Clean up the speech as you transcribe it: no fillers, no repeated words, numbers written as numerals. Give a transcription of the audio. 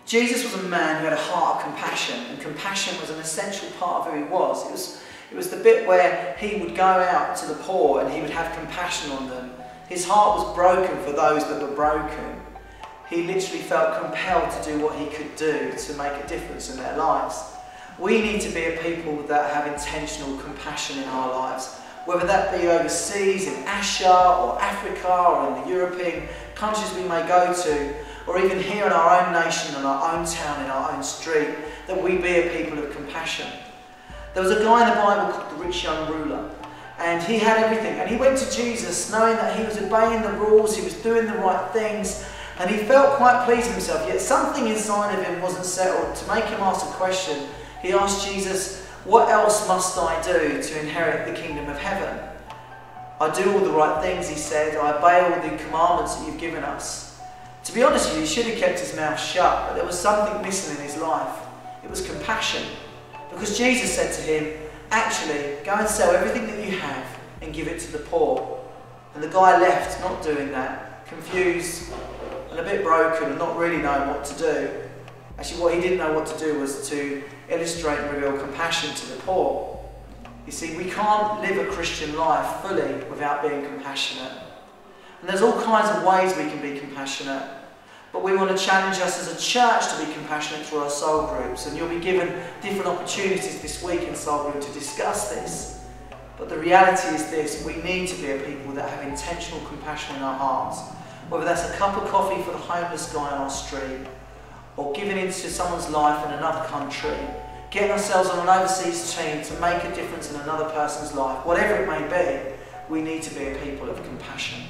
Jesus was a man who had a heart of compassion, and compassion was an essential part of who he was. It was the bit where he would go out to the poor and he would have compassion on them. His heart was broken for those that were broken. He literally felt compelled to do what he could do to make a difference in their lives. We need to be a people that have intentional compassion in our lives, whether that be overseas, in Asia or Africa or in the European countries we may go to, or even here in our own nation, in our own town, in our own street, that we be a people of compassion. There was a guy in the Bible called the rich young ruler, and he had everything, and he went to Jesus knowing that he was obeying the rules, he was doing the right things, and he felt quite pleased with himself, yet something inside of him wasn't settled. To make him ask a question, he asked Jesus, "What else must I do to inherit the kingdom of heaven?" "I do all the right things," he said. "I obey all the commandments that you've given us." To be honest with you, he should have kept his mouth shut, but there was something missing in his life. It was compassion. Because Jesus said to him, "Actually, go and sell everything that you have and give it to the poor." And the guy left, not doing that, confused and a bit broken and not really knowing what to do. Actually, what he didn't know what to do was to illustrate and reveal compassion to the poor. You see, we can't live a Christian life fully without being compassionate. And there's all kinds of ways we can be compassionate. But we want to challenge us as a church to be compassionate through our soul groups. And you'll be given different opportunities this week in soul group to discuss this. But the reality is this: we need to be a people that have intentional compassion in our hearts. Whether that's a cup of coffee for the homeless guy on our street, or giving into someone's life in another country, getting ourselves on an overseas team to make a difference in another person's life, whatever it may be, we need to be a people of compassion.